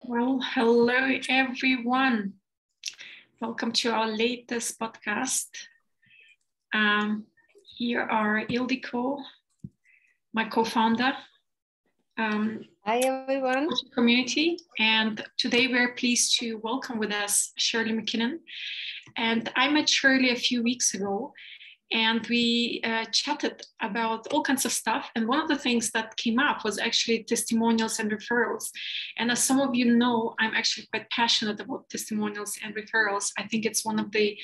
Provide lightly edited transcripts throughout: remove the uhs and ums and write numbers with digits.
Well, hello everyone. Welcome to our latest podcast. Here are Ildiko, my co-founder. Hi everyone. Community, and today we're pleased to welcome with us Shirley McKinnon. And I met Shirley a few weeks ago, and we chatted about all kinds of stuff. And one of the things that came up was actually testimonials and referrals. And as some of you know, I'm actually quite passionate about testimonials and referrals. I think it's one of the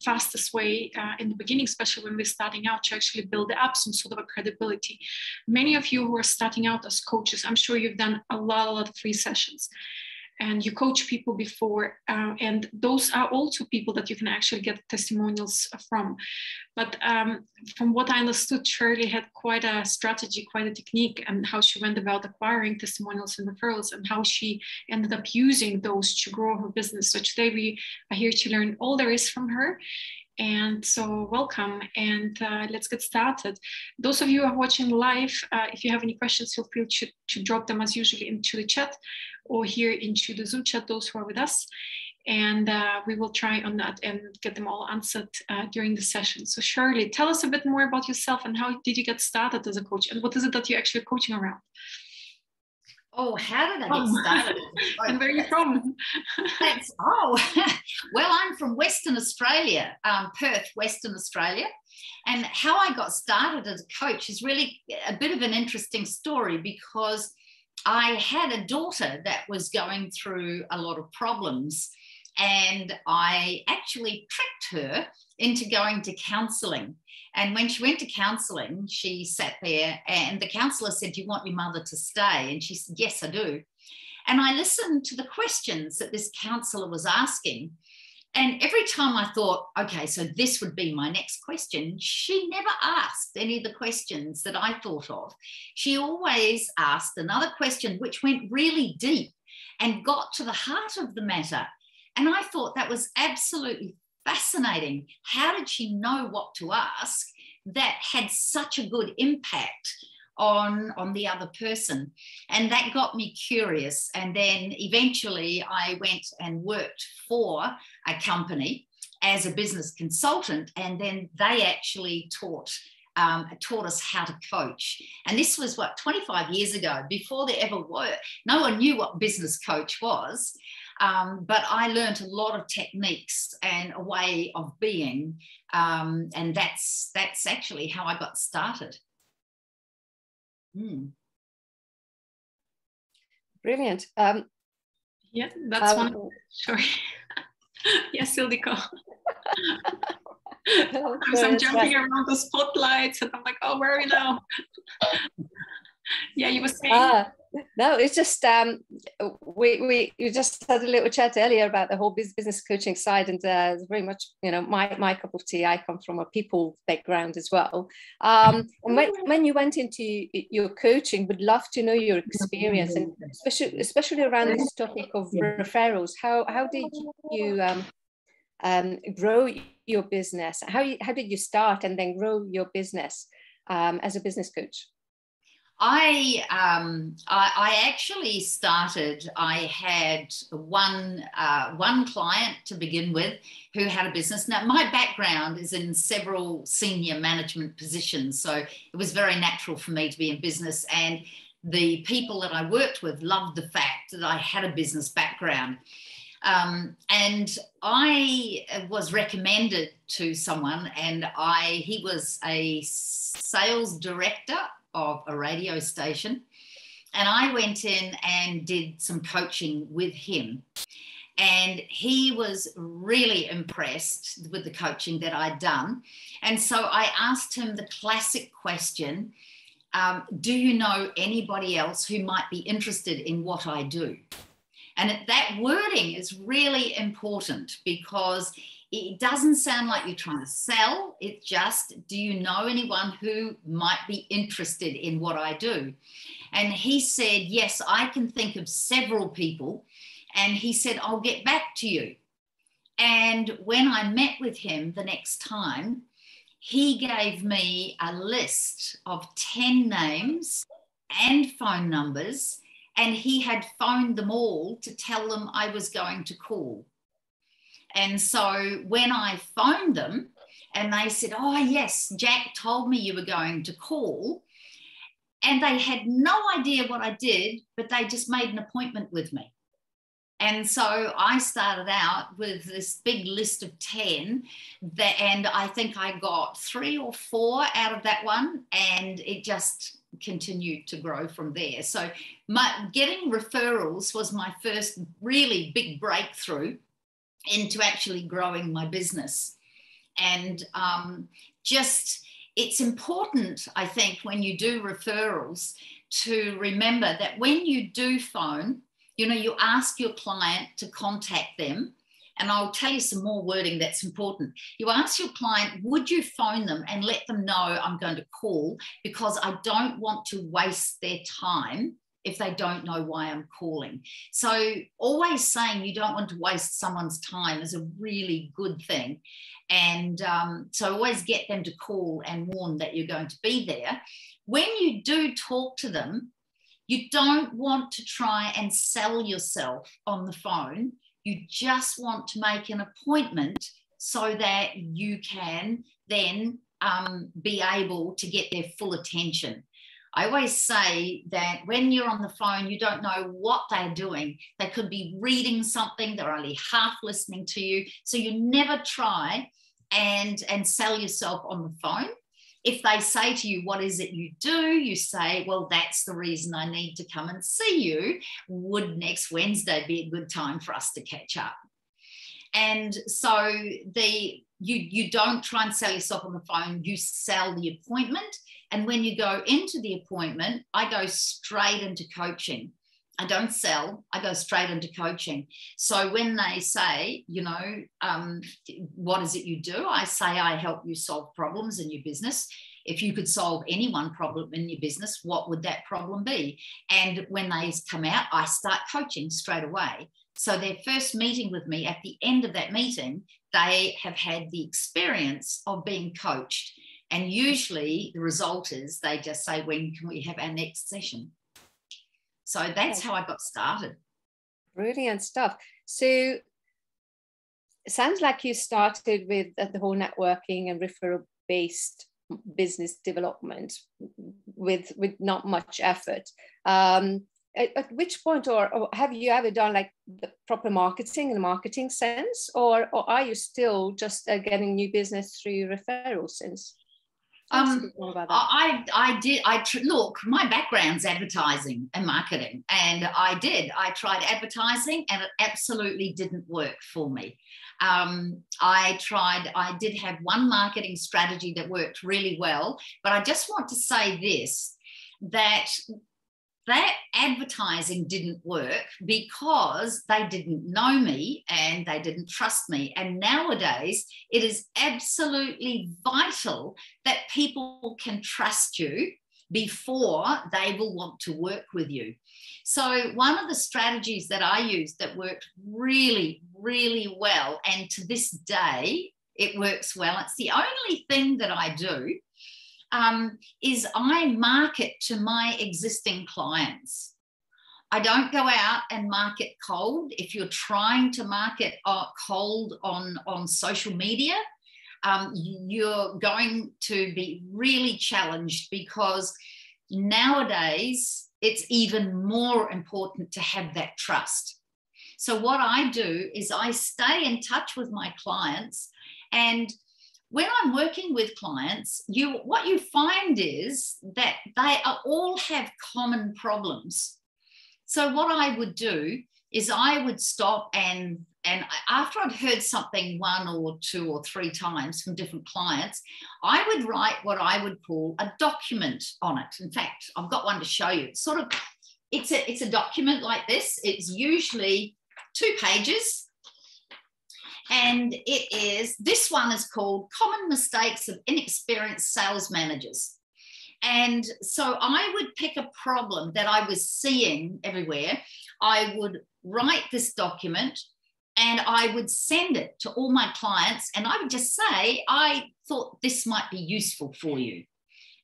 fastest way in the beginning, especially when we're starting out, to actually build up some sort of a credibility. Many of you who are starting out as coaches, I'm sure you've done a lot of free sessions. And you coach people before, and those are also people that you can actually get testimonials from. But from what I understood, Shirley had quite a strategy, quite a technique, and how she went about acquiring testimonials and referrals, and how she ended up using those to grow her business. So today we are here to learn all there is from her. And so welcome, and let's get started. Those of you who are watching live, if you have any questions, feel free to drop them as usual into the chat or here into the Zoom chat, those who are with us. And we will try on that and get them all answered during the session. So Shirley, tell us a bit more about yourself and how did you get started as a coach, and what is it that you're actually coaching around? Oh, how did I get started? And where are you from? Thanks. Oh, well, I'm from Western Australia, Perth, Western Australia. And how I got started as a coach is really a bit of an interesting story, because I had a daughter that was going through a lot of problems, and I actually tricked her into going to counselling. And when she went to counselling, she sat there and the counsellor said, "Do you want your mother to stay?" And she said, "Yes, I do." And I listened to the questions that this counsellor was asking. And every time I thought, okay, so this would be my next question, she never asked any of the questions that I thought of. She always asked another question which went really deep and got to the heart of the matter. And I thought that was absolutely fascinating. How did she know what to ask that had such a good impact on the other person? And that got me curious. And then eventually I went and worked for a company as a business consultant, and then they actually taught us how to coach. And this was 25 years ago, before there ever were, no one knew what business coach was. But I learned a lot of techniques and a way of being, and that's actually how I got started. Brilliant. Yeah, that's one. Sorry. Yes, Ildiko. I'm jumping around the spotlights, and I'm like, oh, where are we now? Yeah, you were saying. No, it's just we just had a little chat earlier about the whole business coaching side, and it's very much, you know, my cup of tea. I come from a people background as well. And when you went into your coaching, would love to know your experience, and especially around this topic of referrals. How did you grow your business? How did you start and then grow your business as a business coach? I actually started, I had one client to begin with who had a business. Now, my background is in several senior management positions, so it was very natural for me to be in business, and the people that I worked with loved the fact that I had a business background. And I was recommended to someone, and he was a sales director of a radio station, and I went in and did some coaching with him, and he was really impressed with the coaching that I'd done. And so I asked him the classic question, do you know anybody else who might be interested in what I do? And that wording is really important, because it doesn't sound like you're trying to sell. It's just, do you know anyone who might be interested in what I do? And he said, yes, I can think of several people. And he said, I'll get back to you. And when I met with him the next time, he gave me a list of 10 names and phone numbers and he had phoned them all to tell them I was going to call. And so when I phoned them and they said, oh yes, Jack told me you were going to call, and they had no idea what I did, but they just made an appointment with me. And so I started out with this big list of 10, and I think I got 3 or 4 out of that one, and it just continued to grow from there. So getting referrals was my first really big breakthrough into actually growing my business. And it's important, I think, when you do referrals to remember that when you do phone, you ask your client to contact them. And I'll tell you some more wording that's important. You ask your client, would you phone them and let them know I'm going to call, because I don't want to waste their time if they don't know why I'm calling. So always saying you don't want to waste someone's time is a really good thing. And so always get them to call and warn that you're going to be there. When you do talk to them, you don't want to try and sell yourself on the phone. You just want to make an appointment so that you can then be able to get their full attention. I always say that when you're on the phone, you don't know what they're doing. They could be reading something, they're only half listening to you. So you never try and sell yourself on the phone. If they say to you, what is it you do? You say, well, that's the reason I need to come and see you. Would next Wednesday be a good time for us to catch up? And so you don't try and sell yourself on the phone, you sell the appointment. And when you go into the appointment, I go straight into coaching. I don't sell, I go straight into coaching. So when they say, what is it you do? I say, I help you solve problems in your business. If you could solve any one problem in your business, what would that problem be? And when they come out, I start coaching straight away. So their first meeting with me, at the end of that meeting, they have had the experience of being coached. And usually the result is they just say, when can we have our next session? So that's how I got started. Brilliant stuff. So it sounds like you started with the whole networking and referral-based business development with not much effort. At which point, or have you ever done like the proper marketing in the marketing sense, or are you still just getting new business through referrals since? I did. Look, my background's advertising and marketing, and I tried advertising, and it absolutely didn't work for me. I did have one marketing strategy that worked really well, but I just want to say this, that advertising didn't work because they didn't know me and they didn't trust me. And nowadays, it is absolutely vital that people can trust you before they will want to work with you. So one of the strategies that I used that worked really, really well, and to this day, it works well. It's the only thing that I do, is I market to my existing clients. I don't go out and market cold. If you're trying to market cold on social media, you're going to be really challenged, because nowadays it's even more important to have that trust. So what I do is I stay in touch with my clients, and when I'm working with clients, what you find is that they all have common problems. So what I would do is I would stop and after I'd heard something 1 or 2 or 3 times from different clients, I would write what I would call a document on it. In fact, I've got one to show you. It's a document like this. It's usually 2 pages. And this one is called Common Mistakes of Inexperienced Sales Managers. And so I would pick a problem that I was seeing everywhere. I would write this document and I would send it to all my clients. And I would just say, I thought this might be useful for you.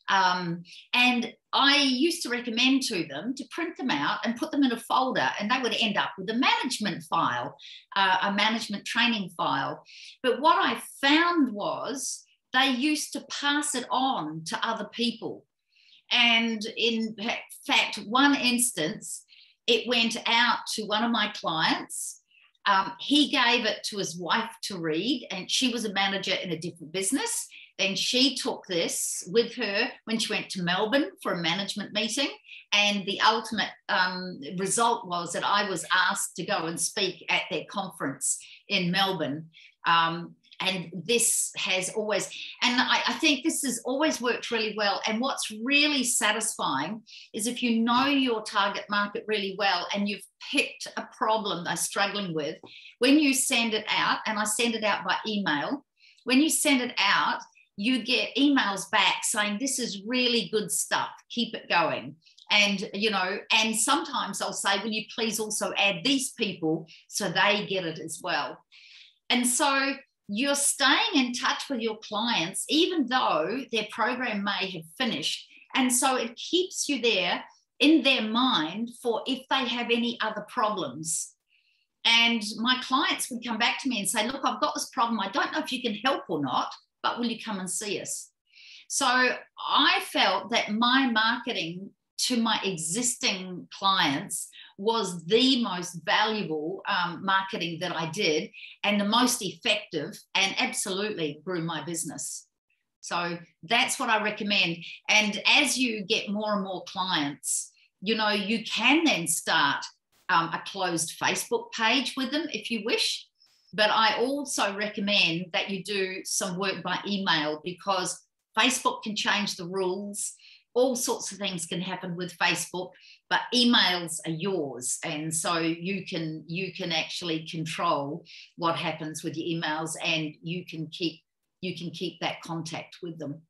And I used to recommend to them to print them out and put them in a folder, and they would end up with a management file, a management training file. But what I found was they used to pass it on to other people. And in fact, one instance, it went out to one of my clients. He gave it to his wife to read, and she was a manager in a different business. Then she took this with her when she went to Melbourne for a management meeting. And the ultimate result was that I was asked to go and speak at their conference in Melbourne. And this has always, and I think this has always worked really well. And what's really satisfying is if you know your target market really well and you've picked a problem they're struggling with, when you send it out, and I send it out by email, when you send it out, you get emails back saying, this is really good stuff, keep it going. And, you know, and sometimes I'll say, will you please also add these people so they get it as well. And so you're staying in touch with your clients, even though their program may have finished. And so it keeps you there in their mind for if they have any other problems. And my clients would come back to me and say, look, I've got this problem. I don't know if you can help or not, but will you come and see us? So I felt that my marketing to my existing clients was the most valuable marketing that I did, and the most effective, and absolutely grew my business. So that's what I recommend. And as you get more and more clients, you know, you can then start a closed Facebook page with them if you wish. But I also recommend that you do some work by email, because Facebook can change the rules. All sorts of things can happen with Facebook, but emails are yours. And so you can actually control what happens with your emails, and you can keep that contact with them.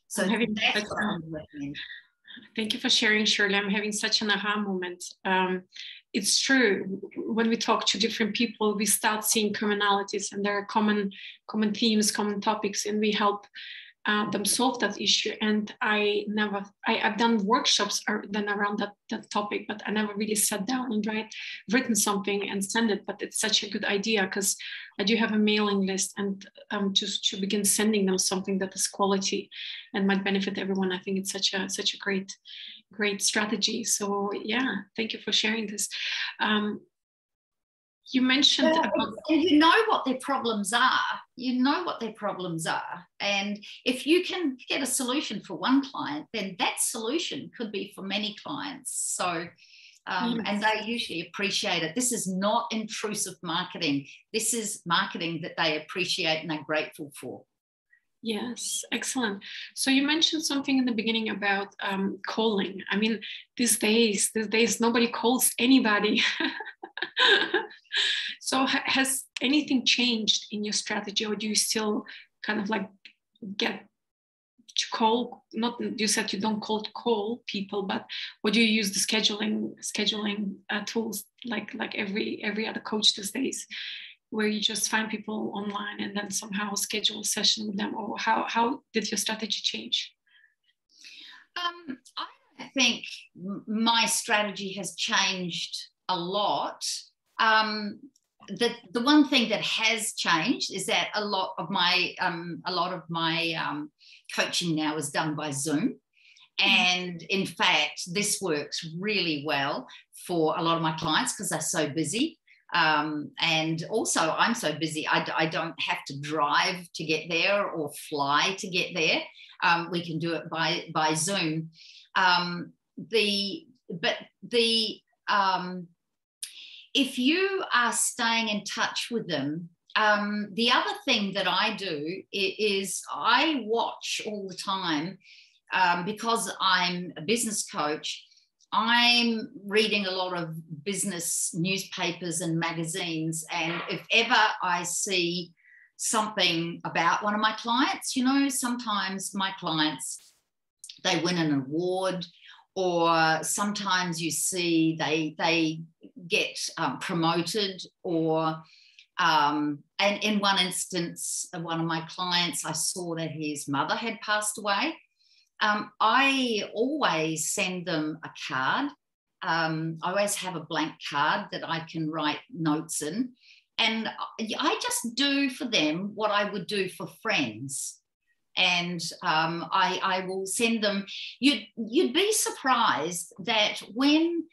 So that's what I would recommend. Thank you for sharing, Shirley. I'm having such an aha moment. It's true. When we talk to different people, we start seeing commonalities, and there are common themes, common topics, and we help them solve that issue. And I've done workshops then around that topic, but I never really sat down and written something and send it. But it's such a good idea, because I do have a mailing list, and just to begin sending them something that is quality and might benefit everyone. I think it's such a great strategy. So yeah, thank you for sharing this. You mentioned about, and you know what their problems are. You know what their problems are. And if you can get a solution for one client, then that solution could be for many clients. So, and they usually appreciate it. This is not intrusive marketing. This is marketing that they appreciate and are grateful for. Yes, excellent. So you mentioned something in the beginning about calling. I mean, these days, nobody calls anybody. So has anything changed in your strategy, or do you still kind of like get to call? Not, you said you don't call people, but what do you use the scheduling tools like every other coach these days, where you just find people online and then somehow schedule a session with them? Or how did your strategy change? I think my strategy has changed a lot. The one thing that has changed is that a lot of my coaching now is done by Zoom. And in fact, this works really well for a lot of my clients because they're so busy. And also I'm so busy, I don't have to drive to get there or fly to get there. We can do it by Zoom. If you are staying in touch with them, the other thing that I do is I watch all the time, because I'm a business coach. I'm reading a lot of business newspapers and magazines, and if ever I see something about one of my clients, you know, sometimes my clients, they win an award, or sometimes you see they get promoted, or and in one instance, one of my clients, I saw that his mother had passed away, I always send them a card. I always have a blank card that I can write notes in. And I just do for them what I would do for friends. And I will send them, you'd be surprised that when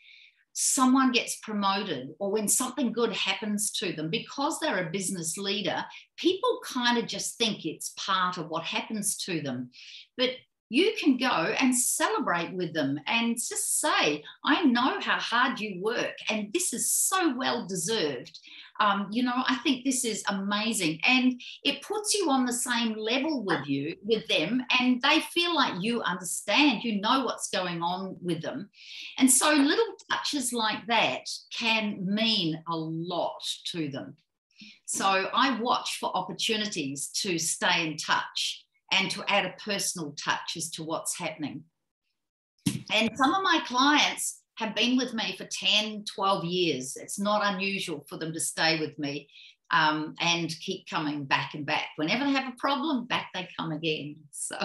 someone gets promoted or when something good happens to them, because they're a business leader, people kind of just think it's part of what happens to them. But you can go and celebrate with them and just say, I know how hard you work and this is so well deserved. I think this is amazing. And it puts you on the same level with them, and they feel like you understand, you know what's going on with them. And so little touches like that can mean a lot to them. So I watch for opportunities to stay in touch and to add a personal touch as to what's happening. And some of my clients have been with me for 10, 12 years. It's not unusual for them to stay with me and keep coming back and back. Whenever they have a problem, back they come again. So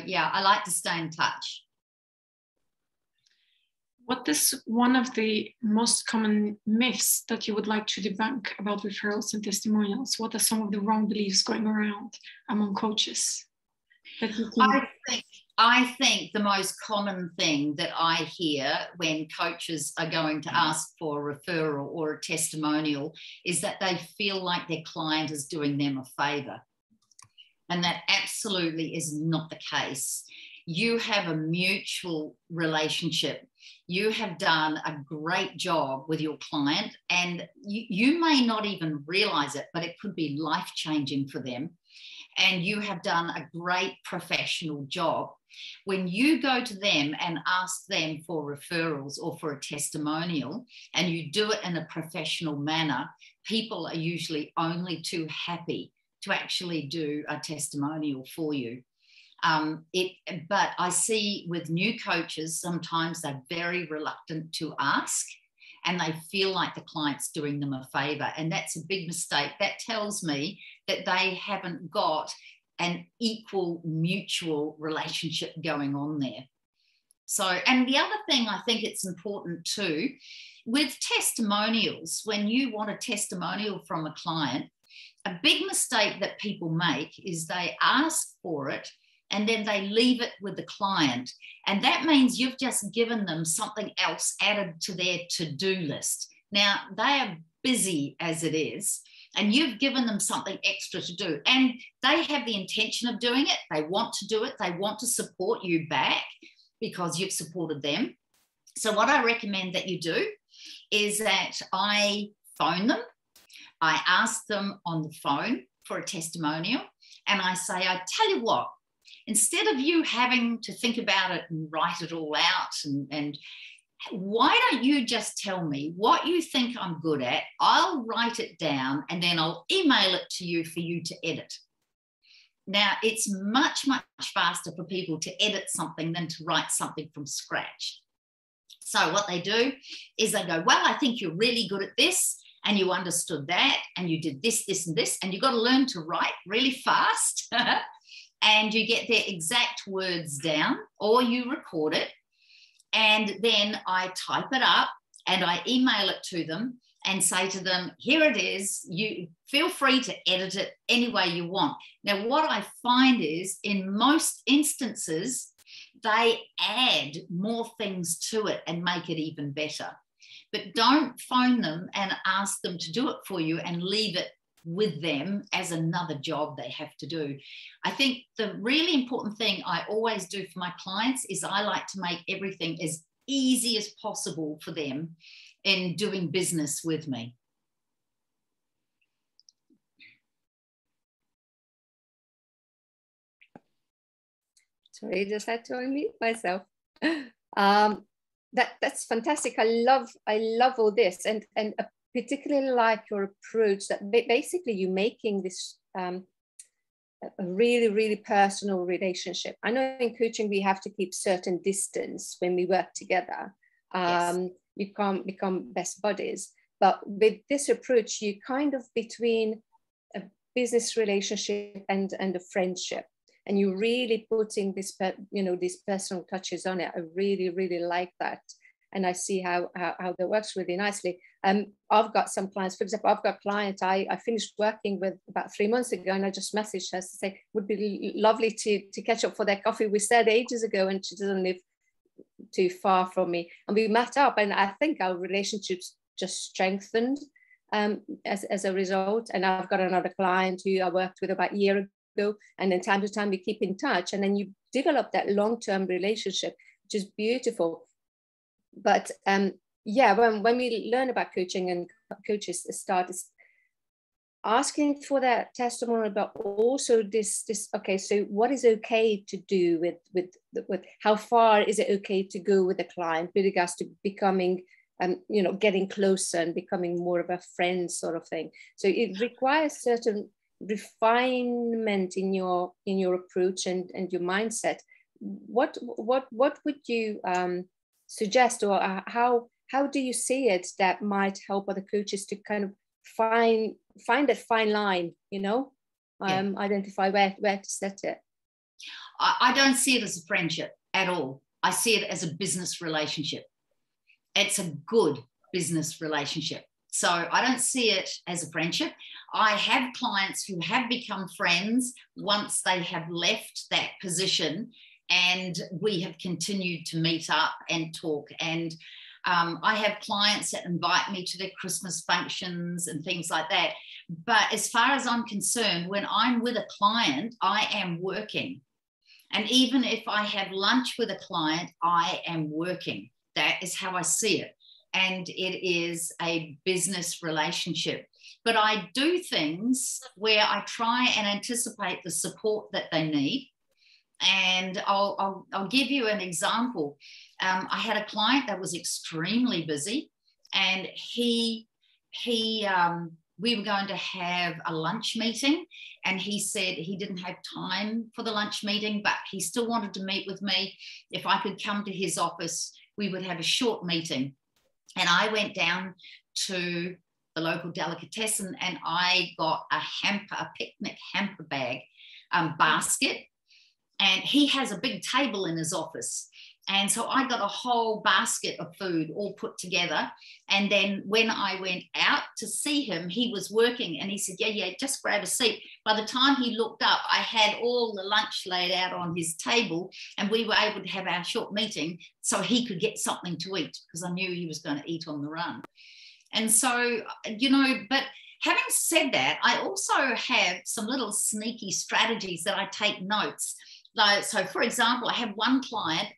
yeah, I like to stay in touch. What is one of the most common myths that you would like to debunk about referrals and testimonials? What are some of the wrong beliefs going around among coaches? That you can... I think the most common thing that I hear when coaches are going to ask for a referral or a testimonial is that they feel like their client is doing them a favor. And that absolutely is not the case. You have a mutual relationship. You have done a great job with your client, and you may not even realize it, but it could be life-changing for them. And you have done a great professional job. When you go to them and ask them for referrals or for a testimonial, and you do it in a professional manner, people are usually only too happy to actually do a testimonial for you. But I see with new coaches, sometimes they're very reluctant to ask, and they feel like the client's doing them a favor. And that's a big mistake. That tells me that they haven't got an equal mutual relationship going on there. So, and the other thing I think it's important too, with testimonials, when you want a testimonial from a client, a big mistake that people make is they ask for it and then they leave it with the client. And that means you've just given them something else added to their to-do list. Now, they are busy as it is, and you've given them something extra to do. And they have the intention of doing it. They want to do it. They want to support you back because you've supported them. So what I recommend that you do is that I phone them. I ask them on the phone for a testimonial, and I say, I tell you what, instead of you having to think about it and write it all out, and why don't you just tell me what you think I'm good at? I'll write it down and then I'll email it to you for you to edit. Now, it's much, much faster for people to edit something than to write something from scratch. So what they do is they go, well, I think you're really good at this, and you understood that, and you did this, this, and this, and you've got to learn to write really fast. And you get their exact words down, or you record it, and then I type it up and I email it to them and say to them, here it is, you feel free to edit it any way you want. Now, what I find is in most instances, they add more things to it and make it even better. But don't phone them and ask them to do it for you and leave it with them as another job they have to do. I think the really important thing I always do for my clients is I like to make everything as easy as possible for them in doing business with me. Sorry, just had to unmute myself. That's fantastic. I love all this, and I particularly like your approach that basically you're making this a really, really personal relationship. I know in coaching we have to keep certain distance when we work together. Yes. You can't become best buddies, but with this approach, you kind of between a business relationship and a friendship. and you're really putting this, these personal touches on it. I really, really like that. And I see how that works really nicely. I've got some clients, for example, I've got a client I finished working with about 3 months ago, and I just messaged her to say, would be lovely to catch up for that coffee. We said ages ago, and she doesn't live too far from me. And we met up, and I think our relationships just strengthened as a result. And I've got another client who I worked with about a year ago, and then time to time we keep in touch, and then you develop that long-term relationship, which is beautiful. But yeah, when we learn about coaching, and coaches start asking for that testimonial, but also this okay, so what is okay to do with how far is it okay to go with the client with regards to becoming getting closer and becoming more of a friend sort of thing. So it requires certain refinement in your approach and your mindset. What would you suggest, or how do you see it that might help other coaches to kind of find that fine line, identify where to set it? I don't see it as a friendship at all. I see it as a business relationship. It's a good business relationship. So I don't see it as a friendship. I have clients who have become friends once they have left that position, and we have continued to meet up and talk. And I have clients that invite me to their Christmas functions and things like that. But as far as I'm concerned, when I'm with a client, I am working. And even if I have lunch with a client, I am working. That is how I see it. And it is a business relationship. But I do things where I try and anticipate the support that they need. And I'll give you an example. I had a client that was extremely busy, and we were going to have a lunch meeting, and he said he didn't have time for the lunch meeting, but he still wanted to meet with me. If I could come to his office, we would have a short meeting. And I went down to the local delicatessen, and I got a picnic hamper bag basket. And he has a big table in his office. And so I got a whole basket of food all put together. And then when I went out to see him, he was working, and he said, yeah, just grab a seat. By the time he looked up, I had all the lunch laid out on his table, and we were able to have our short meeting so he could get something to eat, because I knew he was going to eat on the run. And so, but having said that, I also have some little sneaky strategies that I take notes. So, for example, I have one client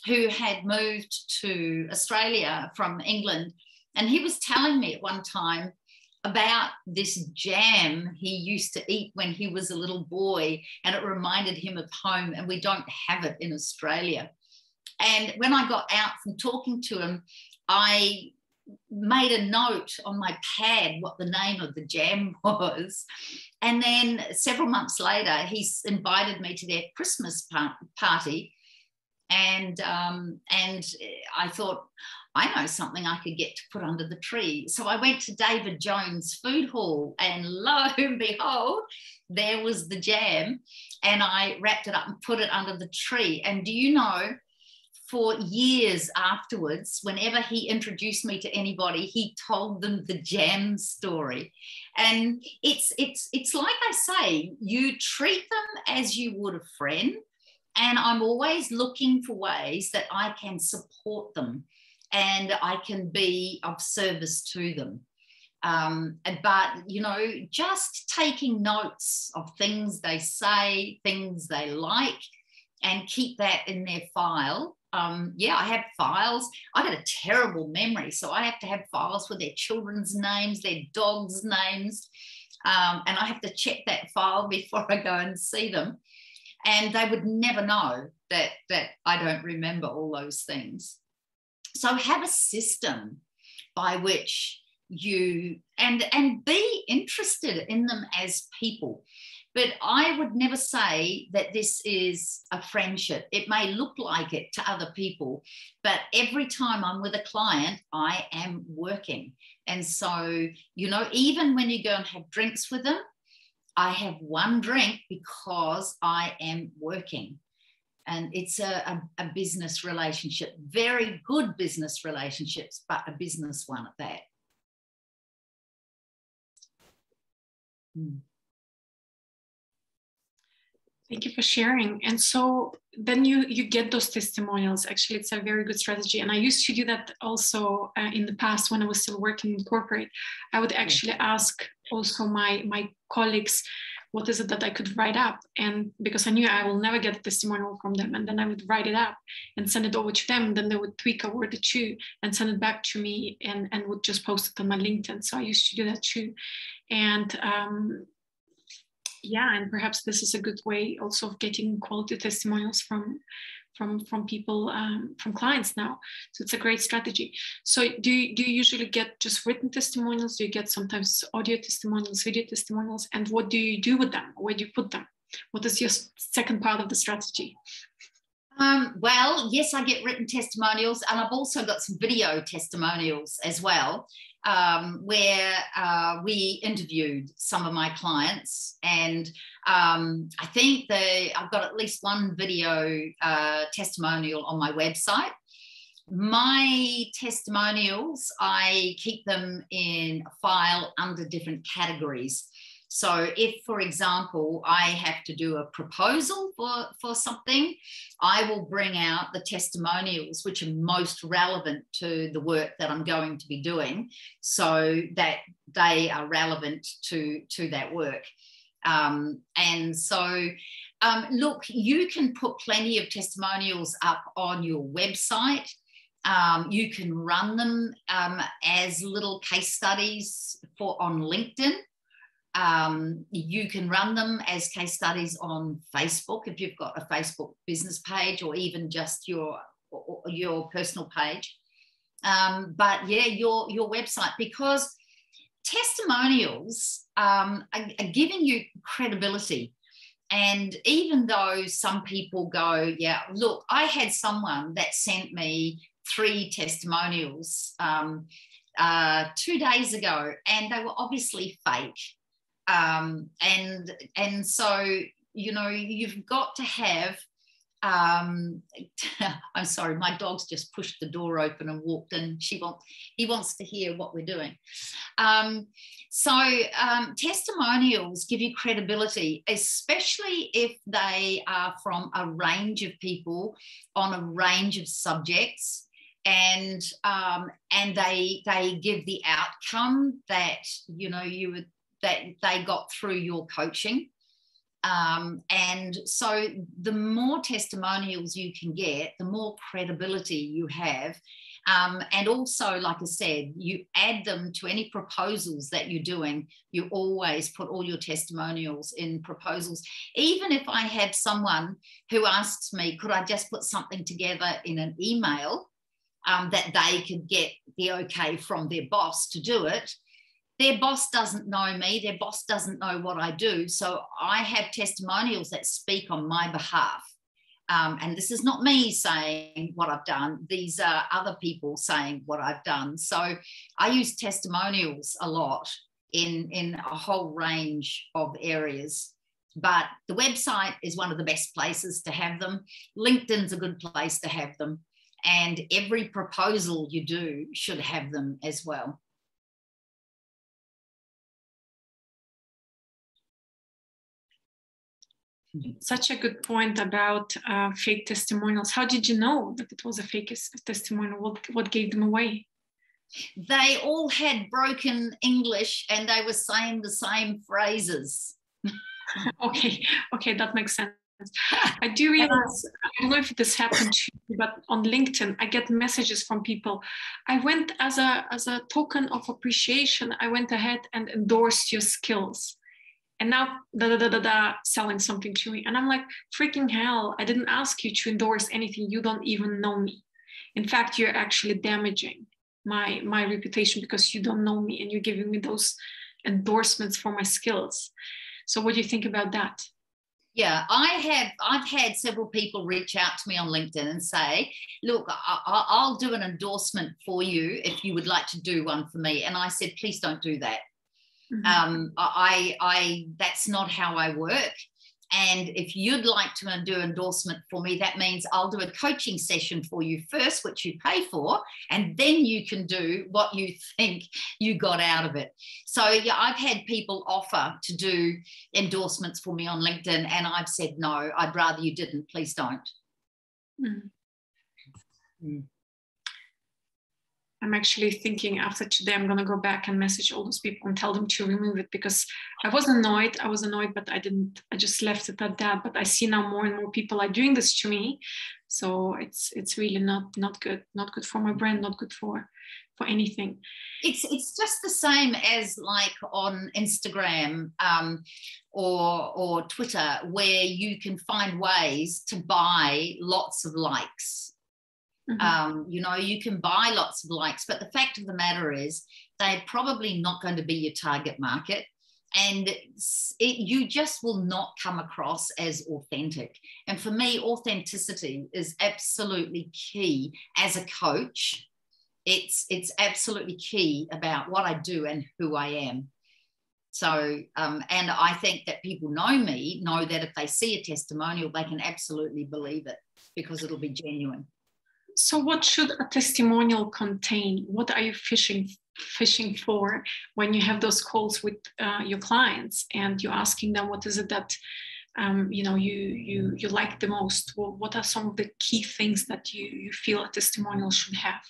who had moved to Australia from England, and he was telling me at one time about this jam he used to eat when he was a little boy, and it reminded him of home, and we don't have it in Australia. And when I got out from talking to him, I made a note on my pad what the name of the jam was. And then several months later, he invited me to their Christmas party. And I thought, I know something I could get to put under the tree. So I went to David Jones' food hall, and lo and behold, there was the jam, and I wrapped it up and put it under the tree. And do you know, for years afterwards, whenever he introduced me to anybody, he told them the jam story. And it's like I say, you treat them as you would a friend. And I'm always looking for ways that I can support them and I can be of service to them. But, just taking notes of things they say, things they like, and keep that in their file. I have files. I got a terrible memory, so I have to have files with their children's names, their dogs' names, and I have to check that file before I go and see them. And they would never know that I don't remember all those things. So have a system by which you and be interested in them as people. But I would never say that this is a friendship. It may look like it to other people, but every time I'm with a client, I am working. And so, even when you go and have drinks with them, I have one drink because I am working. And it's a business relationship, very good business relationships, but a business one at that. Thank you for sharing. And so then you get those testimonials. Actually, it's a very good strategy. And I used to do that also in the past when I was still working in corporate. I would actually ask also my colleagues, what is it that I could write up? And because I knew I will never get a testimonial from them. And then I would write it up and send it over to them. And then they would tweak a word or two and send it back to me and would just post it on my LinkedIn. So I used to do that too. And yeah, and perhaps this is a good way also of getting quality testimonials from people, from clients now. So it's a great strategy. So do you usually get just written testimonials? Do you get sometimes audio testimonials, video testimonials? And what do you do with them? Where do you put them? What is your second part of the strategy? Well, yes, I get written testimonials, and I've also got some video testimonials as well, where we interviewed some of my clients, and I think I've got at least one video testimonial on my website. My testimonials, I keep them in a file under different categories. So if, for example, I have to do a proposal for something, I will bring out the testimonials which are most relevant to the work that I'm going to be doing, so that they are relevant to that work. And so, look, you can put plenty of testimonials up on your website. You can run them as little case studies on LinkedIn. You can run them as case studies on Facebook if you've got a Facebook business page, or even just your personal page. But yeah, your website, because testimonials are giving you credibility. And even though some people go, yeah, look, I had someone that sent me 3 testimonials 2 days ago, and they were obviously fake. And so, you know, you've got to have, I'm sorry, my dog's just pushed the door open and walked in. He wants to hear what we're doing. Testimonials give you credibility, especially if they are from a range of people on a range of subjects. And they give the outcome that, you know, that they got through your coaching. And so the more testimonials you can get, the more credibility you have. And also, like I said, you add them to any proposals that you're doing. You always put all your testimonials in proposals. Even if I had someone who asks me, could I just put something together in an email that they could get the okay from their boss to do it, their boss doesn't know me, their boss doesn't know what I do. So I have testimonials that speak on my behalf. And this is not me saying what I've done. These are other people saying what I've done. So I use testimonials a lot in a whole range of areas. But the website is one of the best places to have them. LinkedIn's a good place to have them. And every proposal you do should have them as well. Such a good point about fake testimonials. How did you know that it was a fake testimonial? What gave them away? They all had broken English and they were saying the same phrases. Okay, that makes sense. I do realize, I don't know if this happened to you, but on LinkedIn, I get messages from people. I went as a token of appreciation, I went ahead and endorsed your skills. And now, selling something to me. And I'm like, freaking hell, I didn't ask you to endorse anything. You don't even know me. In fact, you're actually damaging my reputation because you don't know me and you're giving me those endorsements for my skills. So what do you think about that? Yeah, I've had several people reach out to me on LinkedIn and say, look, I'll do an endorsement for you if you would like to do one for me. And I said, please don't do that. That's not how I work. And if you'd like to do endorsement for me, that means I'll do a coaching session for you first, which you pay for, and then you can do what you think you got out of it. So yeah, I've had people offer to do endorsements for me on LinkedIn, and I've said, no, I'd rather you didn't. Please don't. I'm actually thinking after today, I'm going to go back and message all those people and tell them to remove it, because I was annoyed, but I just left it at that. But I see now more and more people are doing this to me. So it's really not good for my brand, not good for anything. It's just the same as like on Instagram or Twitter, where you can find ways to buy lots of likes. You know, you can buy lots of likes, but the fact of the matter is they're probably not going to be your target market, and you just will not come across as authentic. And for me, authenticity is absolutely key as a coach. It's absolutely key about what I do and who I am. So, and I think that people know that if they see a testimonial, they can absolutely believe it because it'll be genuine. So what should a testimonial contain? What are you fishing for when you have those calls with your clients and you're asking them what is it that you like the most? What are some of the key things that you feel a testimonial should have?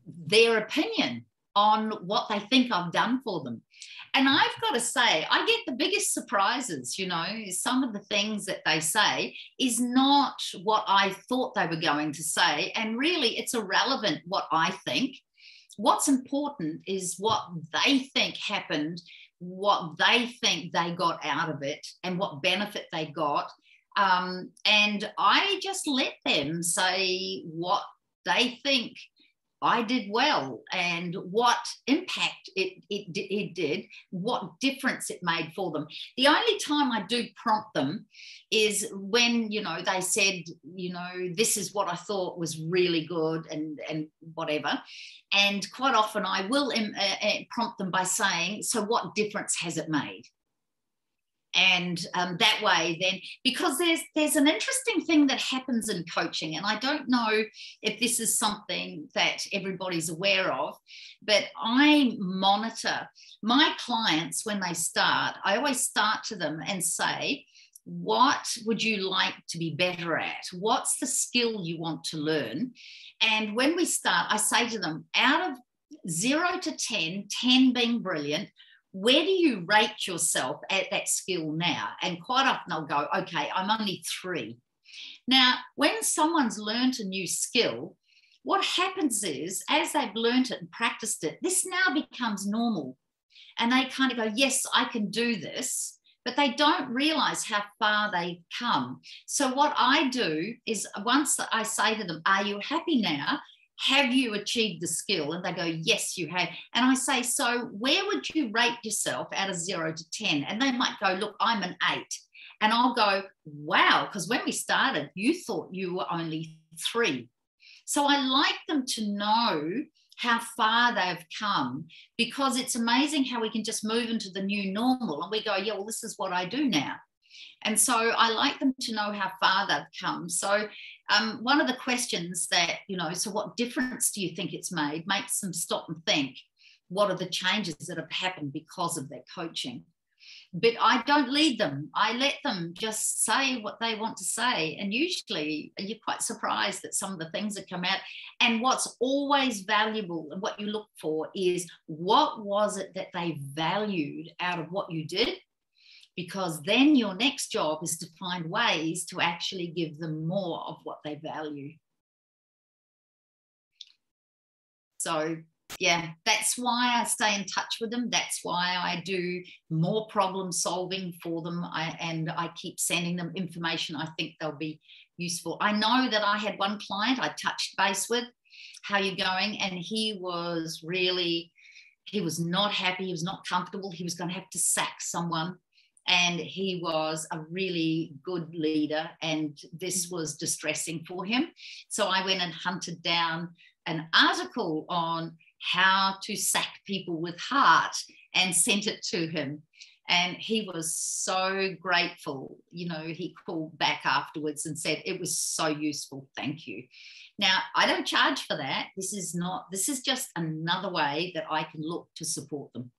Their opinion on what they think I've done for them. And I've got to say, I get the biggest surprises, you know. Some of the things that they say is not what I thought they were going to say. And really, it's irrelevant what I think. What's important is what they think happened, what they think they got out of it, and what benefit they got. And I just let them say what they think I did well and what impact it did, what difference it made for them. The only time I do prompt them is when, you know, they said, you know, this is what I thought was really good and whatever. And quite often I will prompt them by saying, so what difference has it made? And that way then, because there's an interesting thing that happens in coaching, and I don't know if this is something that everybody's aware of, but I monitor my clients when they start. I always start to them and say, what would you like to be better at? What's the skill you want to learn? And when we start, I say to them, out of 0 to 10, 10 being brilliant, where do you rate yourself at that skill now? And quite often they'll go, okay, I'm only 3. Now, when someone's learned a new skill, what happens is, as they've learned it and practiced it, this now becomes normal. And they kind of go, yes, I can do this, but they don't realize how far they've come. So what I do is, once I say to them, are you happy now? Have you achieved the skill? And they go, yes, you have. And I say, so where would you rate yourself out of 0 to 10? And they might go, look, I'm an 8. And I'll go, wow, because when we started, you thought you were only 3. So I like them to know how far they've come, because it's amazing how we can just move into the new normal and we go, yeah, well, this is what I do now. And so I like them to know how far they've come. So one of the questions that, you know, so what difference do you think it's made, makes them stop and think, what are the changes that have happened because of their coaching? But I don't lead them. I let them just say what they want to say. And usually you're quite surprised at some of the things that come out. And what's always valuable and what you look for is, what was it that they valued out of what you did? Because then your next job is to find ways to actually give them more of what they value. So, yeah, that's why I stay in touch with them. That's why I do more problem solving for them. And I keep sending them information I think they'll be useful. I know that I had one client I touched base with, how you going? And he was not happy. He was not comfortable. He was going to have to sack someone. And he was a really good leader, and this was distressing for him. So I went and hunted down an article on how to sack people with heart and sent it to him. And he was so grateful. You know, he called back afterwards and said, it was so useful. Thank you. Now, I don't charge for that. This is just another way that I can look to support them.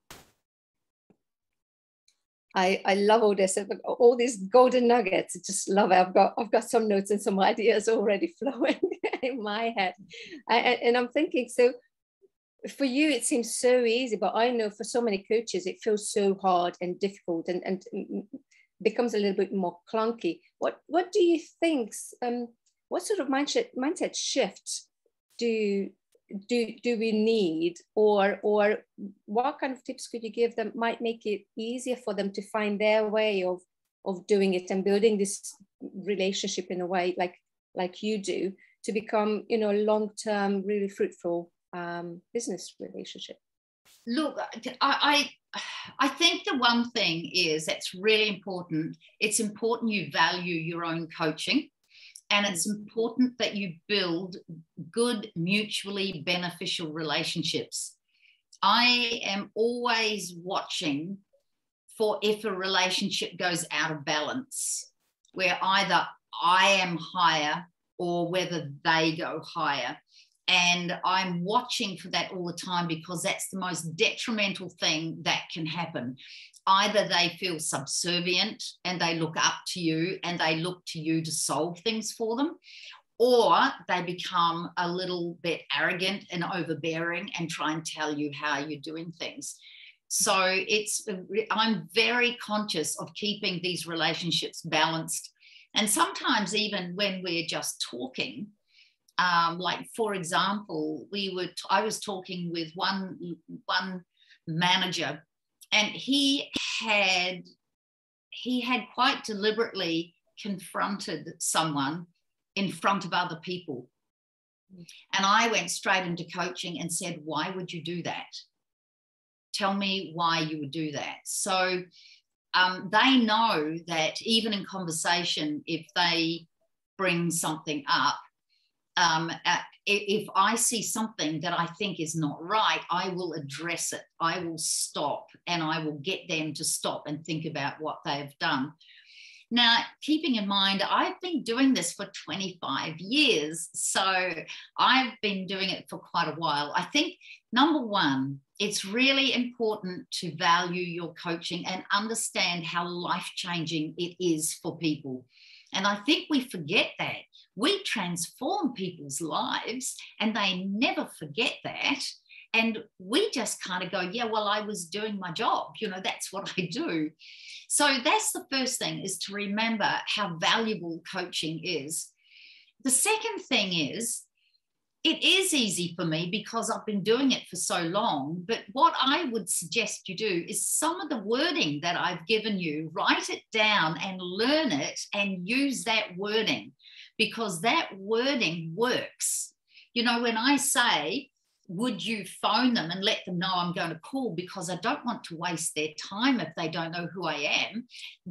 I love all these golden nuggets. I just love it. I've got some notes and some ideas already flowing in my head. And I'm thinking, so for you, it seems so easy, but I know for so many coaches, it feels so hard and difficult and becomes a little bit more clunky. What do you think? What sort of mindset shift do we need, or what kind of tips could you give them might make it easier for them to find their way of doing it and building this relationship in a way like you do to become, you know, long-term, really fruitful business relationship? Look, I think the one thing is that's really important. It's important you value your own coaching. And it's important that you build good, mutually beneficial relationships. I am always watching for if a relationship goes out of balance, where either I am higher or whether they go higher. And I'm watching for that all the time, because that's the most detrimental thing that can happen. Either they feel subservient and they look up to you and they look to you to solve things for them, or they become a little bit arrogant and overbearing and try and tell you how you're doing things. So I'm very conscious of keeping these relationships balanced. And sometimes even when we're just talking, like for example, I was talking with one manager, and he had quite deliberately confronted someone in front of other people. And I went straight into coaching and said, why would you do that? Tell me why you would do that. So they know that even in conversation, if they bring something up, if I see something that I think is not right, I will address it. I will stop, and I will get them to stop and think about what they've done. Now, keeping in mind, I've been doing this for 25 years, so I've been doing it for quite a while. I think, number one, it's really important to value your coaching and understand how life-changing it is for people. And I think we forget that. We transform people's lives, and they never forget that. And we just kind of go, yeah, well, I was doing my job. You know, that's what I do. So that's the first thing, is to remember how valuable coaching is. The second thing is, it is easy for me because I've been doing it for so long. But what I would suggest you do is some of the wording that I've given you, write it down and learn it and use that wording, because that wording works. You know, when I say, would you phone them and let them know I'm going to call because I don't want to waste their time if they don't know who I am,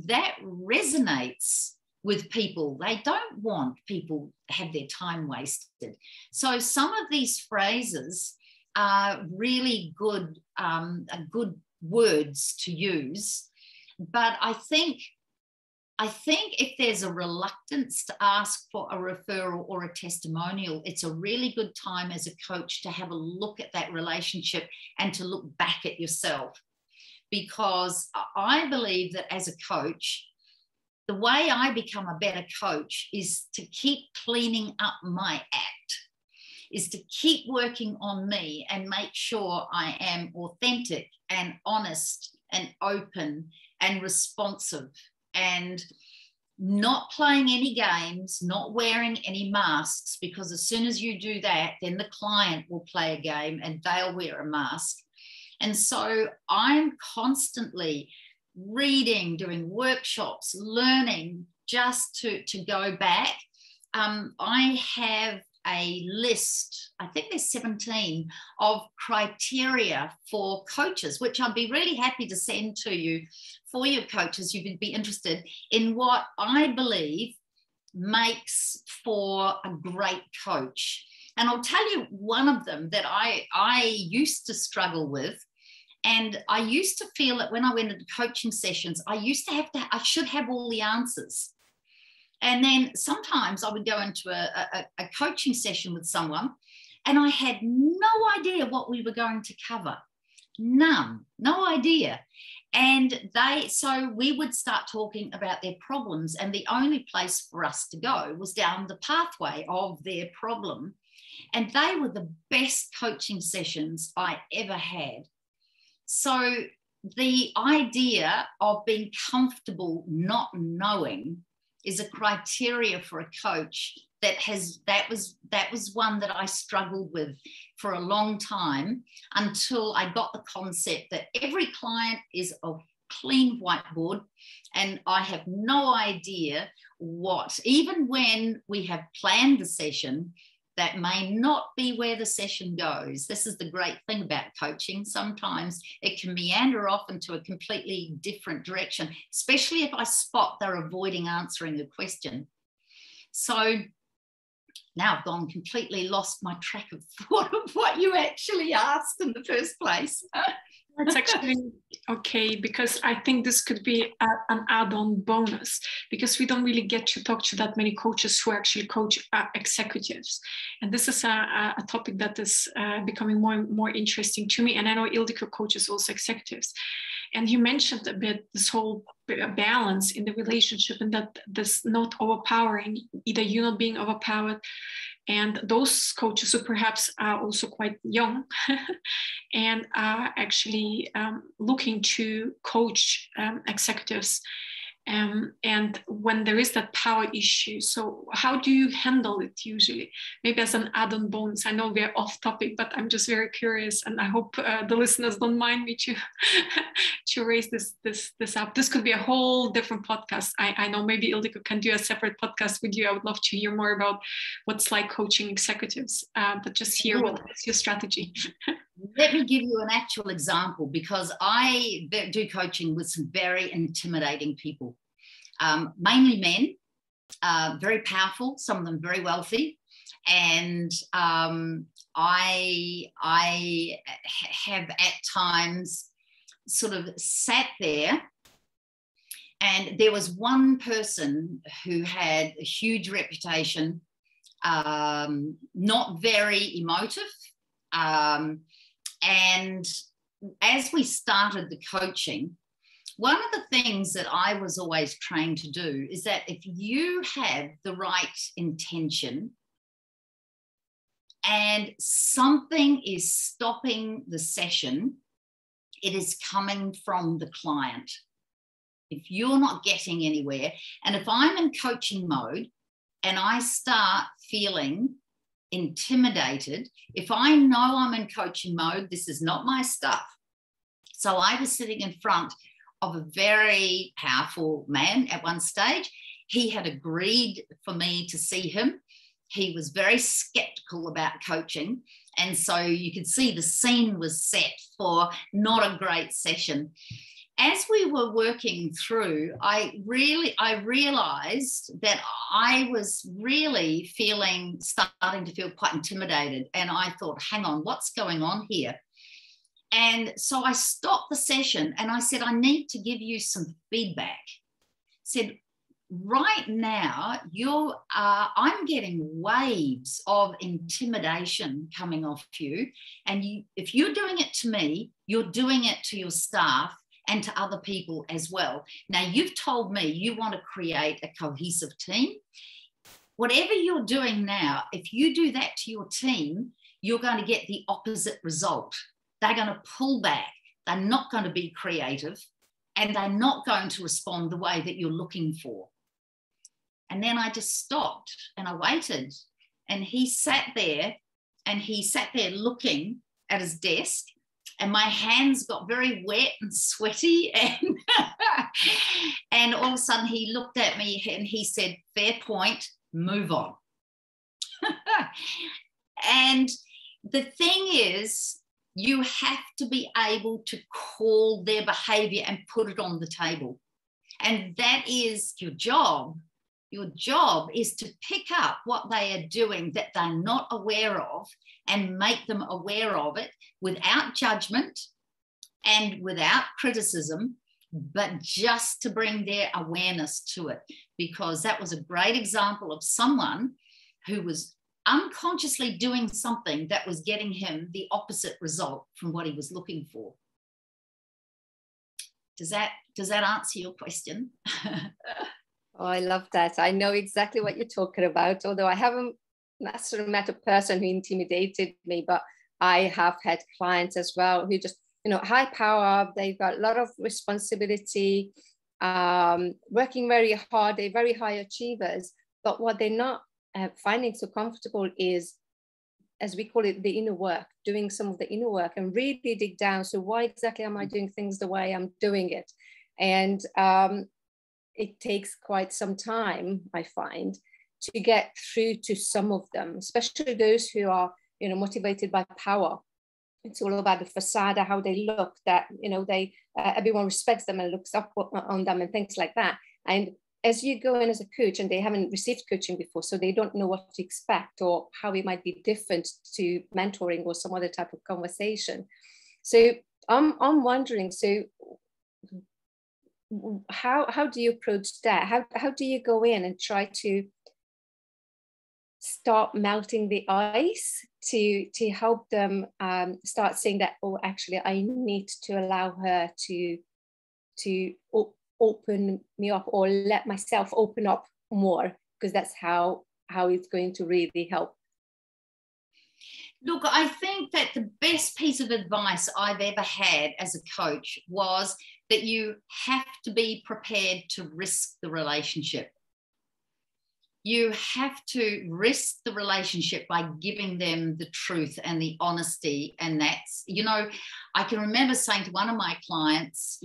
that resonates with people. They don't want people to have their time wasted. So some of these phrases are really good words to use. But I think if there's a reluctance to ask for a referral or a testimonial, it's a really good time as a coach to have a look at that relationship and to look back at yourself. Because I believe that as a coach, the way I become a better coach is to keep cleaning up my act, is to keep working on me and make sure I am authentic and honest and open and responsive, and not playing any games, not wearing any masks, because as soon as you do that, then the client will play a game and they'll wear a mask. And so I'm constantly reading, doing workshops, learning, just to go back. I have a list, I think there's 17, of criteria for coaches, which I'd be really happy to send to you for your coaches. You would be interested in what I believe makes for a great coach. And I'll tell you one of them that I used to struggle with. And I used to feel that when I went into coaching sessions, I should have all the answers. And then sometimes I would go into a coaching session with someone and I had no idea what we were going to cover. No idea. And so we would start talking about their problems, and the only place for us to go was down the pathway of their problem. And they were the best coaching sessions I ever had. So the idea of being comfortable not knowing is a criteria for a coach that was one that I struggled with for a long time, until I got the concept that every client is a clean whiteboard, and I have no idea even when we have planned the session, that may not be where the session goes. This is the great thing about coaching. Sometimes it can meander off into a completely different direction, especially if I spot they're avoiding answering the question. So now I've completely lost my track of thought of what you actually asked in the first place. That's actually okay, because I think this could be an add-on bonus, because we don't really get to talk to that many coaches who actually coach executives. And this is a topic that is becoming more and more interesting to me. And I know Ildiko coaches also executives. And you mentioned a bit this whole balance in the relationship, and that this not overpowering, either you not being overpowered, and those coaches who perhaps are also quite young and are actually looking to coach executives. And when there is that power issue, so how do you handle it usually? Maybe as an add-on bonus. I know we're off topic, but I'm just very curious, and I hope the listeners don't mind me to raise this up. This could be a whole different podcast. I know maybe Ildiko can do a separate podcast with you. I would love to hear more about what's like coaching executives, but just hear what's your strategy. Let me give you an actual example, because I do coaching with some very intimidating people, mainly men, very powerful, some of them very wealthy. And I have at times sort of sat there, and there was one person who had a huge reputation, not very emotive. And as we started the coaching, one of the things that I was always trained to do is that if you have the right intention and something is stopping the session, it is coming from the client. If you're not getting anywhere, and if I'm in coaching mode and I start feeling intimidated, if I know I'm in coaching mode, this is not my stuff. So I was sitting in front of a very powerful man at one stage. He had agreed for me to see him. He was very skeptical about coaching. And so you could see the scene was set for not a great session. As we were working through, I realized that I was really starting to feel quite intimidated. And I thought, hang on, what's going on here? And so I stopped the session and I said, I need to give you some feedback. I said, right now, I'm getting waves of intimidation coming off you. And if you're doing it to me, you're doing it to your staff and to other people as well. Now, you've told me you want to create a cohesive team. Whatever you're doing now, if you do that to your team, you're going to get the opposite result. They're going to pull back. They're not going to be creative, and they're not going to respond the way that you're looking for. And then I just stopped and I waited, and he sat there looking at his desk. And my hands got very wet and sweaty. And all of a sudden he looked at me and he said, fair point, move on. And the thing is, you have to be able to call their behavior and put it on the table. And that is your job. Your job is to pick up what they are doing that they're not aware of and make them aware of it without judgment and without criticism, but just to bring their awareness to it. Because that was a great example of someone who was unconsciously doing something that was getting him the opposite result from what he was looking for. Does that answer your question? Oh, I love that. I know exactly what you're talking about, although I haven't necessarily met a person who intimidated me, but I have had clients as well who just, high power, they've got a lot of responsibility, working very hard, they're very high achievers, but what they're not finding so comfortable is, as we call it, the inner work, doing some of the inner work and really dig down. So why exactly am I doing things the way I'm doing it? And it takes quite some time, I find, to get through to some of them, especially those who are, motivated by power. It's all about the facade, how they look, that, they everyone respects them and looks up on them and things like that. And as you go in as a coach and they haven't received coaching before, so they don't know what to expect or how it might be different to mentoring or some other type of conversation. So I'm wondering, so how do you approach that? How do you go in and try to start melting the ice to help them start saying that, oh, actually, I need to allow her to open me up or let myself open up more, because that's how it's going to really help. Look, I think that the best piece of advice I've ever had as a coach was that you have to be prepared to risk the relationship. You have to risk the relationship by giving them the truth and the honesty. And that's, I can remember saying to one of my clients,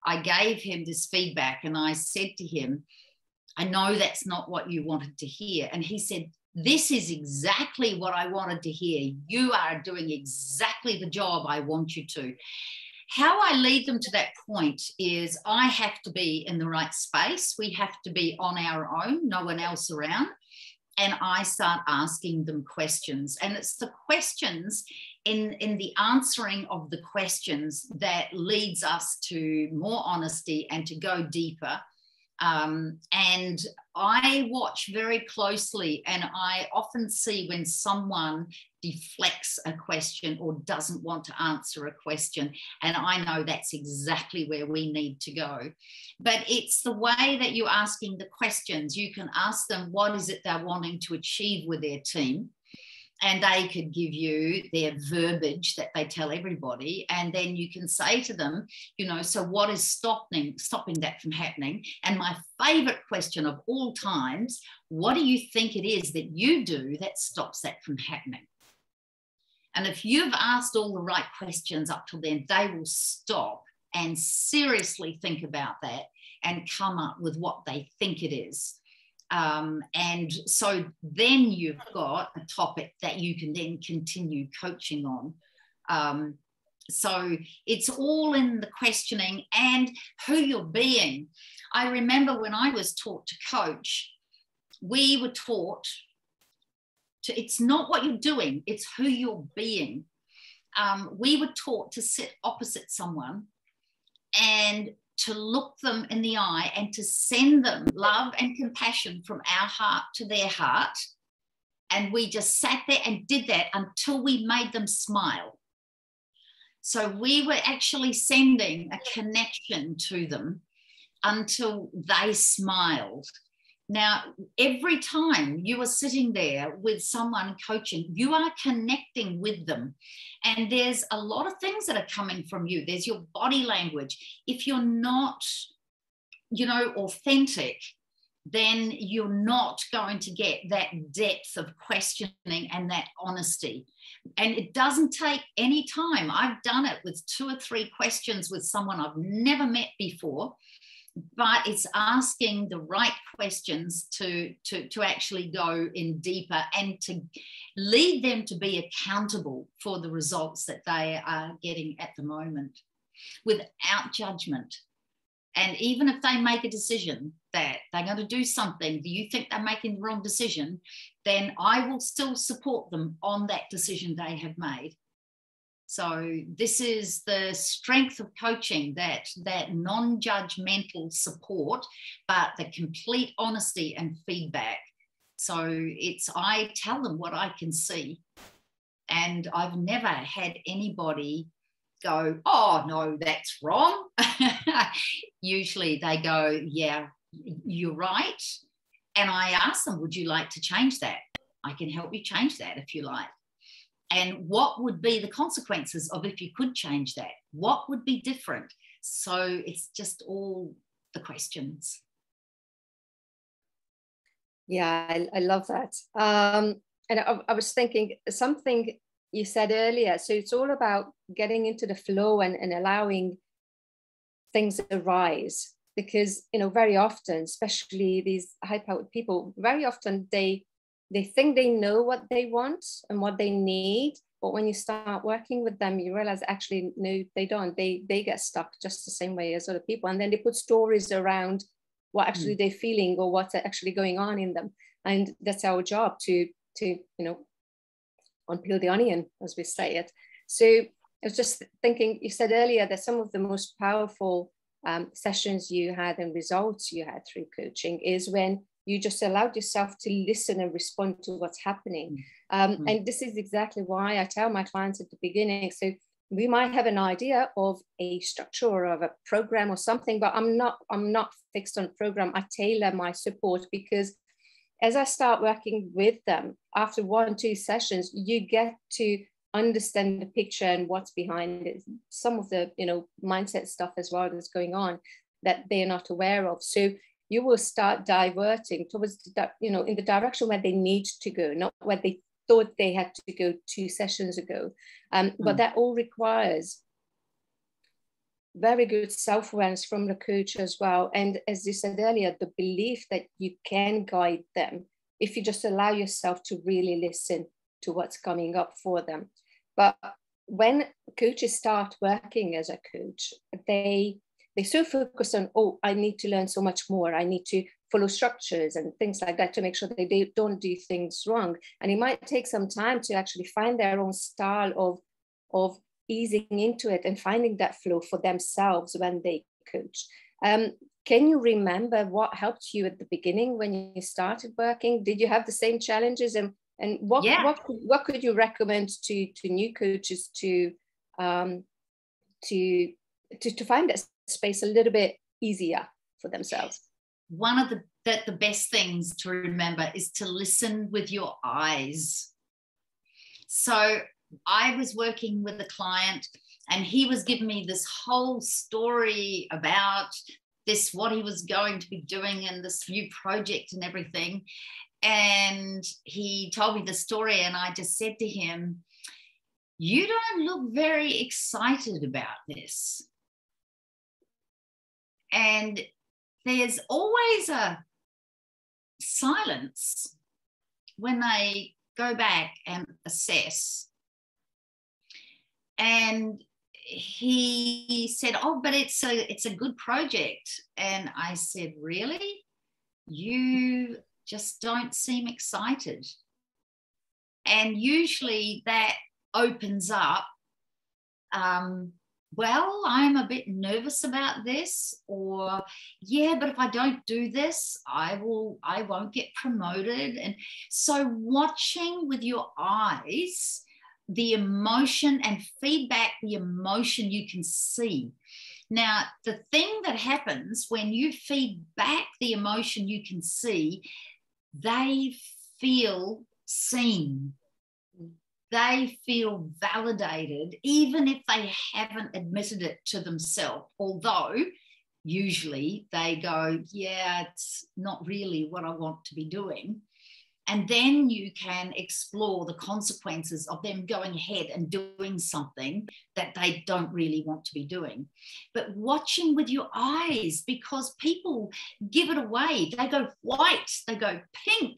I gave him this feedback and I said to him, I know that's not what you wanted to hear. And he said, this is exactly what I wanted to hear. You are doing exactly the job I want you to. How I lead them to that point is I have to be in the right space. We have to be on our own, no one else around. And I start asking them questions. And it's the questions in the answering of the questions that leads us to more honesty and to go deeper. And I watch very closely, and I often see when someone deflects a question or doesn't want to answer a question, and I know that's exactly where we need to go. But it's the way that you're asking the questions. You can ask them what is it they're wanting to achieve with their team, and they could give you their verbiage that they tell everybody. And then you can say to them, so what is stopping that from happening? And my favorite question of all times, what do you think it is that you do that stops that from happening? And if you've asked all the right questions up till then, they will stop and seriously think about that and come up with what they think it is. And so then you've got a topic that you can then continue coaching on. So it's all in the questioning and who you're being. I remember when I was taught to coach, we were taught to, it's not what you're doing, it's who you're being. We were taught to sit opposite someone and to look them in the eye and to send them love and compassion from our heart to their heart. And we just sat there and did that until we made them smile. So we were actually sending a connection to them until they smiled. Now, every time you are sitting there with someone coaching, you are connecting with them. And there's a lot of things that are coming from you. There's your body language. If you're not, authentic, then you're not going to get that depth of questioning and that honesty. And it doesn't take any time. I've done it with 2 or 3 questions with someone I've never met before. But it's asking the right questions to actually go in deeper and to lead them to be accountable for the results that they are getting at the moment without judgment. And even if they make a decision, that they're going to do something, do you think they're making the wrong decision, then I will still support them on that decision they have made. So this is the strength of coaching, that non-judgmental support, but the complete honesty and feedback. So I tell them what I can see. And I've never had anybody go, oh, no, that's wrong. Usually they go, yeah, you're right. And I ask them, would you like to change that? I can help you change that if you like. And what would be the consequences of if you could change that? What would be different? So it's just all the questions. Yeah, I love that. And I was thinking something you said earlier. So it's all about getting into the flow and allowing things to arise. Because, very often, especially these high-powered people, very often they think they know what they want and what they need, but when you start working with them, you realize actually no, they don't. They get stuck just the same way as other people, and then they put stories around what actually they're feeling or what's actually going on in them. And that's our job to unpeel the onion, as we say it. So I was just thinking, you said earlier that some of the most powerful sessions you had and results you had through coaching is when you just allowed yourself to listen and respond to what's happening. And this is exactly why I tell my clients at the beginning, so we might have an idea of a structure or of a program or something, but I'm not fixed on program. I tailor my support, because as I start working with them, after 1-2 sessions, you get to understand the picture and what's behind it. Some of the, mindset stuff as well that's going on that they're not aware of. So you will start diverting towards, in the direction where they need to go, not where they thought they had to go 2 sessions ago. But that all requires very good self-awareness from the coach as well. And as you said earlier, the belief that you can guide them if you just allow yourself to really listen to what's coming up for them. But when coaches start working as a coach, they so focus on, oh, I need to learn so much more. I need to follow structures and things like that to make sure that they don't do things wrong. And it might take some time to actually find their own style of easing into it and finding that flow for themselves when they coach. Can you remember what helped you at the beginning when you started working? Did you have the same challenges? And what could you recommend to new coaches to find that space a little bit easier for themselves? One of the best things to remember is to listen with your eyes. So I was working with a client and he was giving me this whole story about what he was going to be doing in this new project and everything. And he told me the story and I just said to him, you don't look very excited about this. And there's always a silence when they go back and assess. And he said, oh, but it's a good project. And I said, really? You just don't seem excited. And usually that opens up, well, I'm a bit nervous about this, or yeah, but if I don't do this, I won't get promoted. And so watching with your eyes, the emotion and feedback, the emotion you can see. Now, the thing that happens when you feed back the emotion you can see, they feel seen. They feel validated, even if they haven't admitted it to themselves. Although usually they go, yeah, it's not really what I want to be doing. And then you can explore the consequences of them going ahead and doing something that they don't really want to be doing. But watching with your eyes, because people give it away. They go white, they go pink.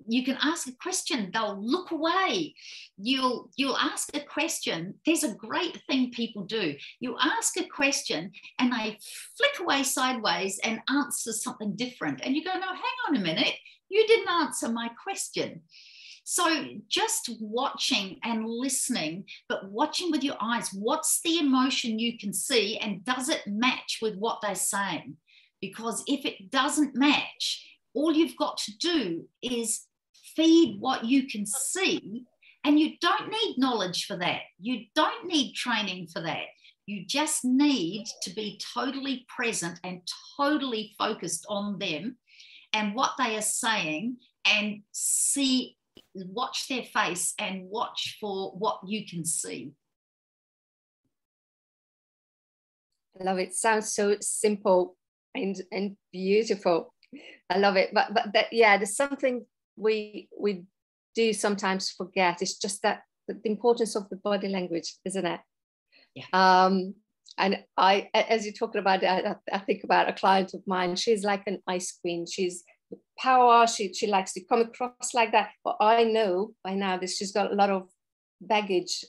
You can ask a question, they'll look away. You'll ask a question. There's a great thing people do. You ask a question and they flick away sideways and answer something different. And you go, no, hang on a minute, you didn't answer my question. So just watching and listening, but watching with your eyes. What's the emotion you can see, and does it match with what they're saying? Because if it doesn't match, all you've got to do is feed what you can see, and you don't need knowledge for that. You don't need training for that. You just need to be totally present and totally focused on them and what they are saying, and watch their face and watch for what you can see. I love it. Sounds so simple and beautiful. I love it. But that, yeah, there's something we do sometimes forget. It's just that the importance of the body language, isn't it? Yeah. And I, as you're talking about it, I think about a client of mine. She's like an ice queen. She's power. She likes to come across like that. But I know by now that she's got a lot of baggage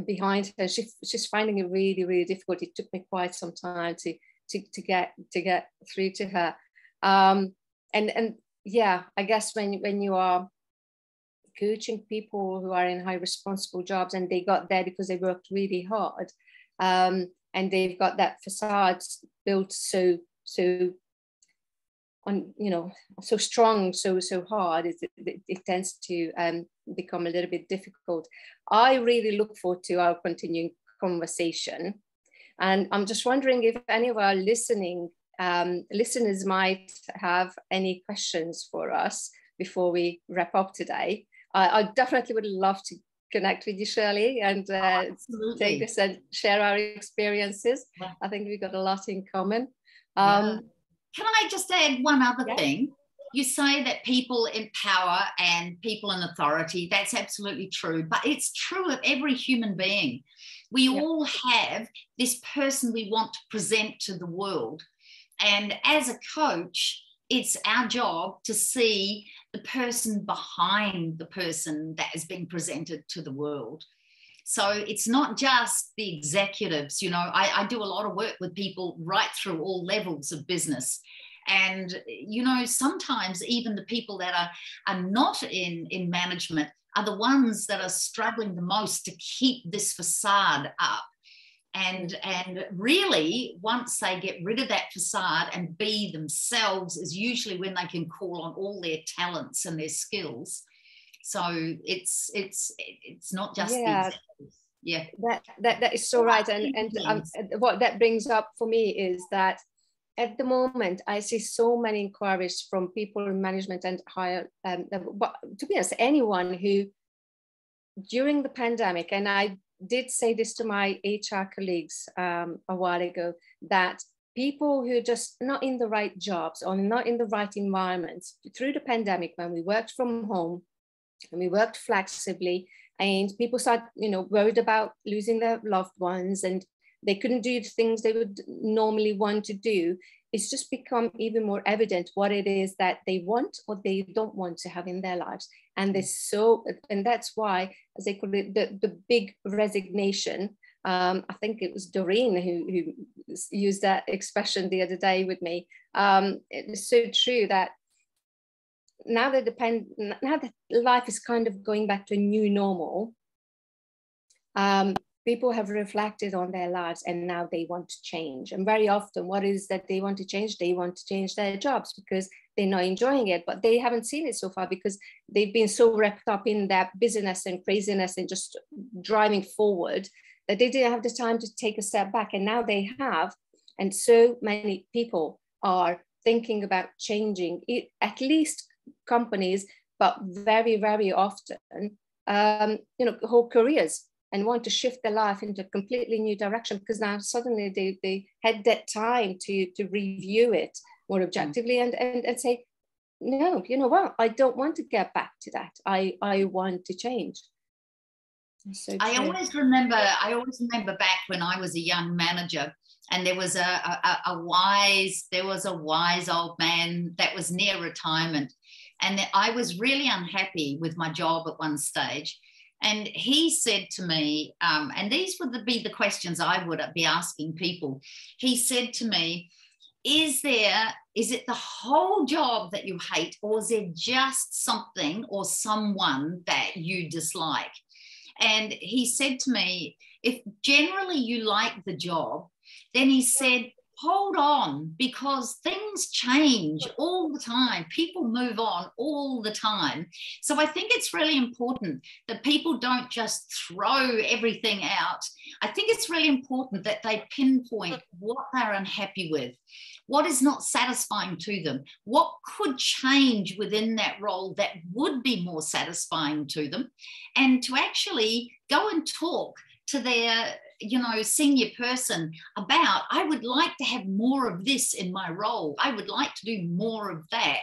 behind her. She's finding it really, really difficult. It took me quite some time to get through to her. And yeah, I guess when you are coaching people who are in high responsible jobs, and they got there because they worked really hard, and they've got that facade built so on, so strong, so hard, it tends to become a little bit difficult. I really look forward to our continuing conversation, and I'm just wondering if any of our listeners might have any questions for us before we wrap up today. I definitely would love to connect with you, Shirley, and take this and share our experiences. Yeah. I think we've got a lot in common. Can I just add one other thing? You say that people in power and people in authority, that's absolutely true, but it's true of every human being. We all have this person we want to present to the world. And as a coach, it's our job to see the person behind the person that is being presented to the world. So it's not just the executives. I do a lot of work with people right through all levels of business. And, sometimes even the people that are not in management are the ones that are struggling the most to keep this facade up. And really, once they get rid of that facade and be themselves, is usually when they can call on all their talents and their skills. So it's not just the executives. Yeah, that is so right. And what that brings up for me is that at the moment I see so many inquiries from people in management and higher but to be honest, anyone who during the pandemic, and I did say this to my HR colleagues a while ago, that people who are just not in the right jobs or not in the right environments through the pandemic, when we worked from home and we worked flexibly, and people started, worried about losing their loved ones, and they couldn't do the things they would normally want to do. It's just become even more evident what it is that they want or they don't want to have in their lives. And that's why, as they call it, the big resignation. I think it was Doreen who used that expression the other day with me. It's so true that now that life is kind of going back to a new normal, people have reflected on their lives and now they want to change. And very often, what is that they want to change? They want to change their jobs because they're not enjoying it, but they haven't seen it so far because they've been so wrapped up in that busyness and craziness and just driving forward that they didn't have the time to take a step back. And now they have. And so many people are thinking about changing it, at least companies, but very, very often, whole careers, and want to shift their life into a completely new direction because now suddenly they had that time to review it more objectively and say, no, you know what, I don't want to get back to that. I want to change. So I always remember back when I was a young manager, and there was a wise old man that was near retirement. and I was really unhappy with my job at one stage. And he said to me, and these would be the questions I would be asking people. He said to me, is it the whole job that you hate, or is there just something or someone that you dislike? And he said to me, if generally you like the job, then he said, hold on, because things change all the time. People move on all the time. So I think it's really important that people don't just throw everything out. I think it's really important that they pinpoint what they're unhappy with, what is not satisfying to them, what could change within that role that would be more satisfying to them, and to actually go and talk to their senior person about, I would like to have more of this in my role. I would like to do more of that.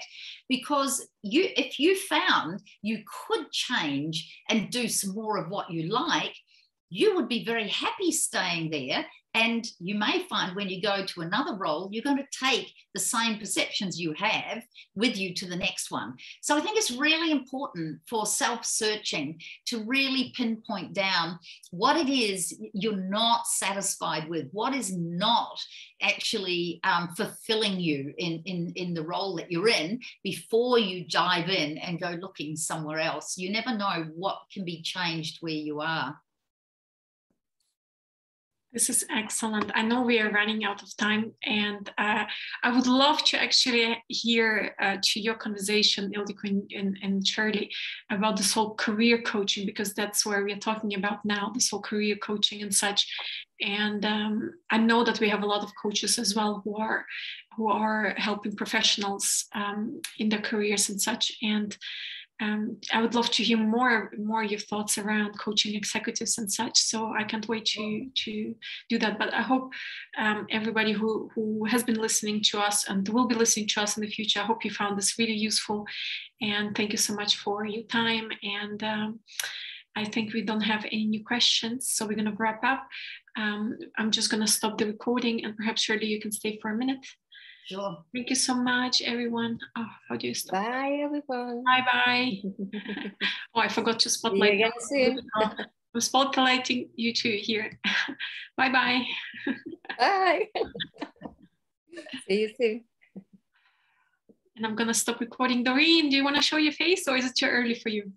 Because if you found you could change and do some more of what you like, you would be very happy staying there. And you may find when you go to another role, you're going to take the same perceptions you have with you to the next one. So I think it's really important for self-searching to really pinpoint down what it is you're not satisfied with, what is not actually fulfilling you in the role that you're in, before you dive in and go looking somewhere else. You never know what can be changed where you are. This is excellent. I know we are running out of time, and I would love to actually hear to your conversation, Ildiko and Shirley, about this whole career coaching, because that's where we are talking about now, this whole career coaching and such. And I know that we have a lot of coaches as well who are helping professionals in their careers and such. And I would love to hear more your thoughts around coaching executives and such. So I can't wait to do that. But I hope everybody who has been listening to us and will be listening to us in the future, I hope you found this really useful. And thank you so much for your time. And I think we don't have any new questions, so we're going to wrap up. I'm just going to stop the recording, and perhaps Shirley, you can stay for a minute. Sure. Thank you so much, everyone. Oh, how do you stop? Bye, everyone. Bye. Oh, I forgot to spotlight. See you again soon. I'm spotlighting you two here. Bye. Bye. See you soon. And I'm gonna stop recording. Doreen, do you want to show your face, or is it too early for you?